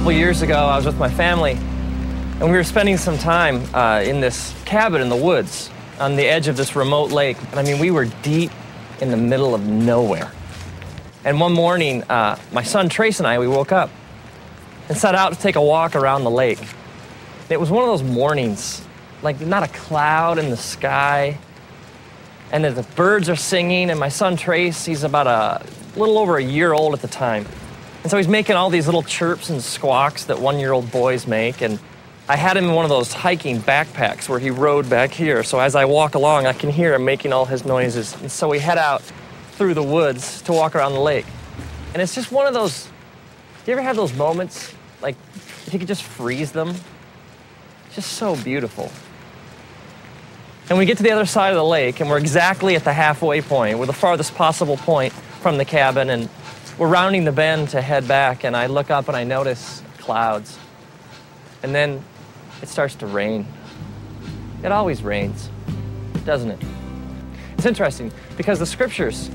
couple years ago, I was with my family, and we were spending some time in this cabin in the woods on the edge of this remote lake. And I mean, we were deep in the middle of nowhere. And one morning, my son Trace and I, we woke up and set out to take a walk around the lake. It was one of those mornings, like not a cloud in the sky, and the birds are singing, and my son Trace, he's about a little over a year old at the time. And so he's making all these little chirps and squawks that one-year-old boys make. And I had him in one of those hiking backpacks where he rode back here. So as I walk along, I can hear him making all his noises. And so we head out through the woods to walk around the lake. And it's just one of those, you ever have those moments, like if you could just freeze them? It's just so beautiful. And we get to the other side of the lake, and we're exactly at the halfway point. We're the farthest possible point from the cabin, and we're rounding the bend to head back, and I look up and I notice clouds. And then it starts to rain. It always rains, doesn't it? It's interesting because the scriptures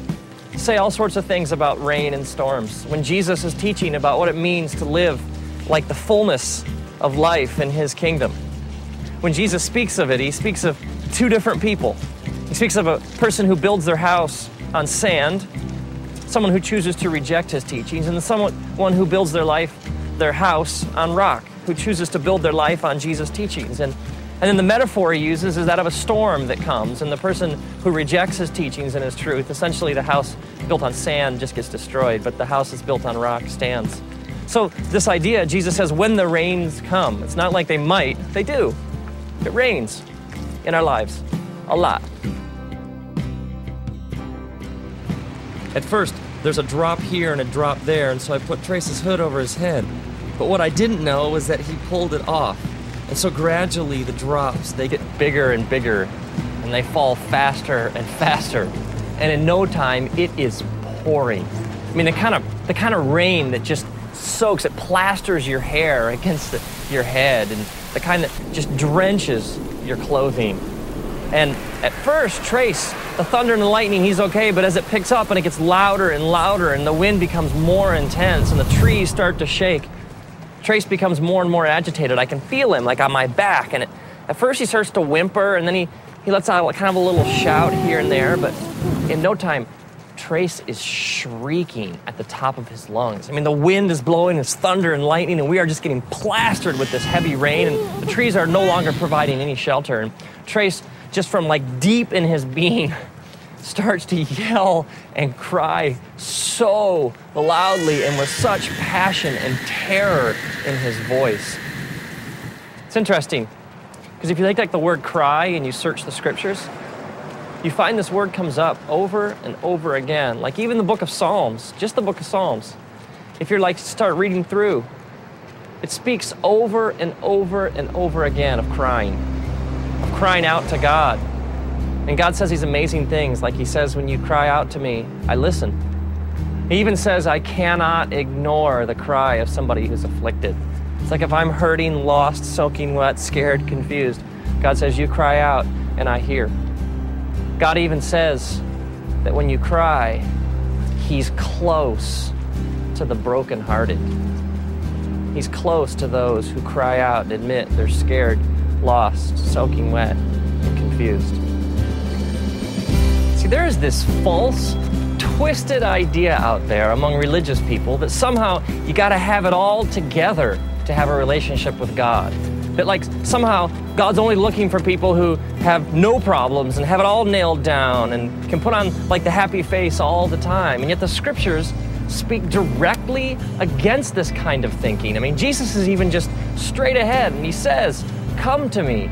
say all sorts of things about rain and storms. When Jesus is teaching about what it means to live like the fullness of life in his kingdom, when Jesus speaks of it, he speaks of two different people. He speaks of a person who builds their house on sand, someone who chooses to reject his teachings, and someone who builds their house on rock, who chooses to build their life on Jesus' teachings. And then the metaphor he uses is that of a storm that comes, and the person who rejects his teachings and his truth, essentially the house built on sand just gets destroyed, but the house that's built on rock stands. So this idea, Jesus says, when the rains come, it's not like they might, they do. It rains in our lives a lot. At first, there's a drop here and a drop there, and so I put Trace's hood over his head. But what I didn't know was that he pulled it off. And so gradually the drops, they get bigger and bigger, and they fall faster and faster. And in no time, it is pouring. I mean, the kind of rain that just soaks, it plasters your hair against your head, and the kind that just drenches your clothing. And at first, Trace, the thunder and the lightning, he's okay, but as it picks up and it gets louder and louder and the wind becomes more intense and the trees start to shake, Trace becomes more and more agitated. I can feel him like on my back, and at first he starts to whimper, and then he lets out kind of a little shout here and there, but in no time, Trace is shrieking at the top of his lungs. I mean, the wind is blowing, it's thunder and lightning, and we are just getting plastered with this heavy rain, and the trees are no longer providing any shelter. And Trace, just from like deep in his being, starts to yell and cry so loudly and with such passion and terror in his voice. It's interesting, because if you take like the word cry and you search the scriptures, you find this word comes up over and over again. Like even the book of Psalms, just the book of Psalms. If you're like start reading through, it speaks over and over and over again of crying out to God. And God says these amazing things, like he says, when you cry out to me, I listen. He even says, I cannot ignore the cry of somebody who's afflicted. It's like if I'm hurting, lost, soaking wet, scared, confused, God says, you cry out and I hear. God even says that when you cry, he's close to the brokenhearted. He's close to those who cry out and admit they're scared, lost, soaking wet, and confused. See, there is this false, twisted idea out there among religious people that somehow you got to have it all together to have a relationship with God. That like somehow God's only looking for people who have no problems and have it all nailed down and can put on like the happy face all the time. And yet the scriptures speak directly against this kind of thinking. I mean, Jesus is even just straight ahead, and he says, come to me,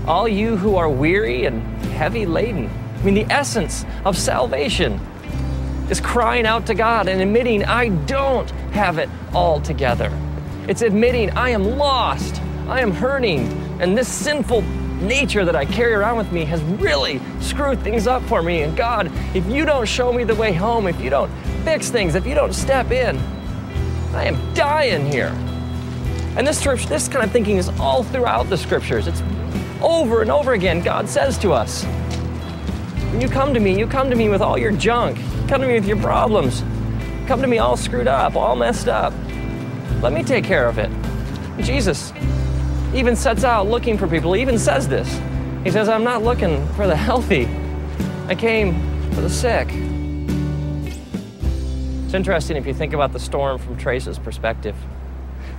all you who are weary and heavy laden. I mean, the essence of salvation is crying out to God and admitting, I don't have it all together. It's admitting, I am lost, I am hurting, and this sinful nature that I carry around with me has really screwed things up for me. And God, if you don't show me the way home, if you don't fix things, if you don't step in, I am dying here. And this kind of thinking is all throughout the scriptures. It's over and over again. God says to us, when you come to me with all your junk. You come to me with your problems. You come to me all screwed up, all messed up. Let me take care of it. Jesus even sets out looking for people. He even says this. He says, I'm not looking for the healthy. I came for the sick. It's interesting if you think about the storm from Trace's perspective.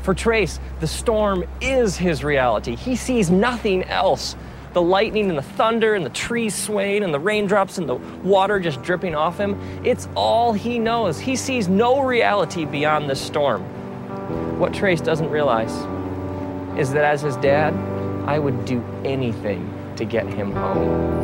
For Trace, the storm is his reality. He sees nothing else. The lightning and the thunder and the trees swaying and the raindrops and the water just dripping off him. It's all he knows. He sees no reality beyond this storm. What Trace doesn't realize is that as his dad, I would do anything to get him home.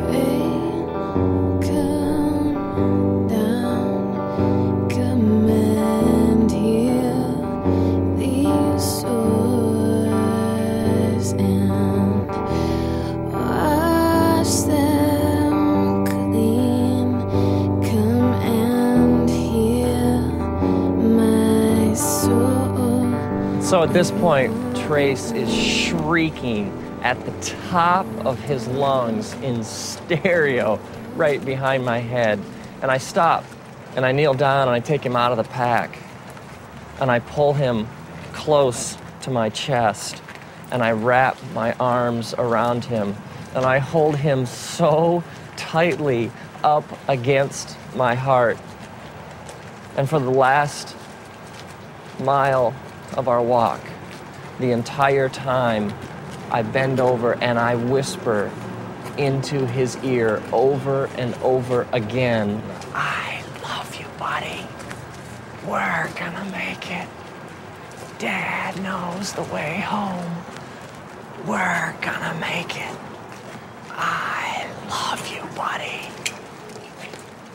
So at this point, Trace is shrieking at the top of his lungs in stereo right behind my head. And I stop and I kneel down and I take him out of the pack and I pull him close to my chest and I wrap my arms around him and I hold him so tightly up against my heart. And for the last mile of our walk, the entire time, I bend over and I whisper into his ear over and over again, I love you, buddy. We're gonna make it. Dad knows the way home. We're gonna make it. I love you, buddy.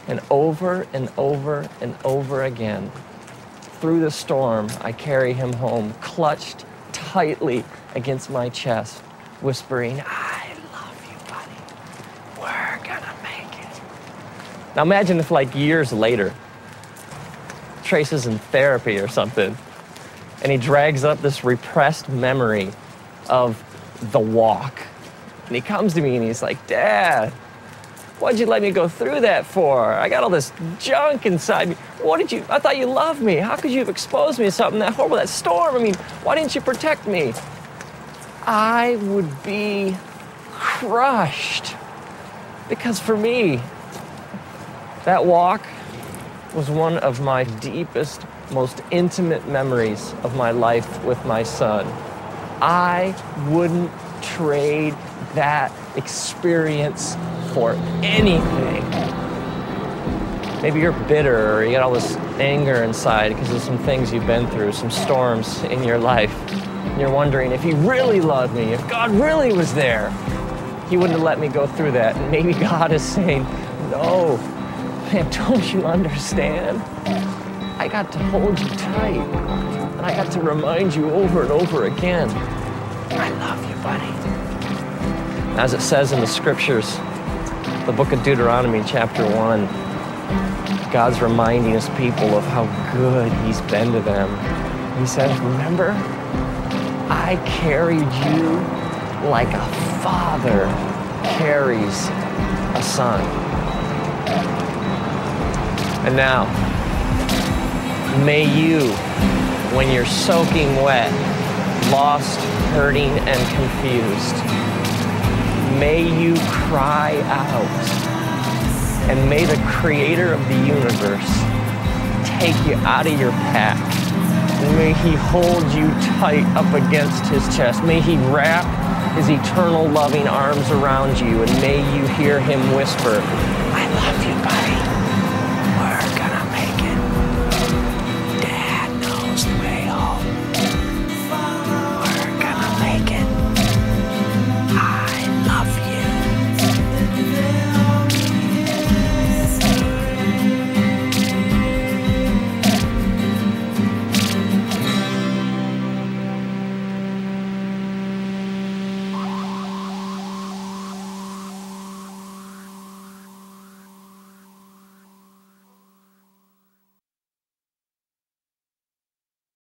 And over and over and over again, through the storm, I carry him home, clutched tightly against my chest, whispering, I love you, buddy. We're gonna make it. Now imagine if, like, years later, Trace is in therapy or something, and he drags up this repressed memory of the walk. And he comes to me and he's like, Dad, what'd you let me go through that for? I got all this junk inside me. I thought you loved me. How could you have exposed me to something that horrible, that storm? I mean, why didn't you protect me? I would be crushed. Because for me, that walk was one of my deepest, most intimate memories of my life with my son. I wouldn't trade that experience for anything. Maybe you're bitter or you got all this anger inside because of some things you've been through, some storms in your life. And you're wondering if he really loved me, if God really was there, he wouldn't have let me go through that. And maybe God is saying, no, man, don't you understand? I got to hold you tight and I got to remind you over and over again, I love you, buddy. As it says in the scriptures, the book of Deuteronomy, chapter 1, God's reminding his people of how good he's been to them. He says, remember, I carried you like a father carries a son. And now, may you, when you're soaking wet, lost, hurting, and confused, may you cry out, and may the creator of the universe take you out of your pack. And may he hold you tight up against his chest. May he wrap his eternal loving arms around you, and may you hear him whisper, I love you, buddy.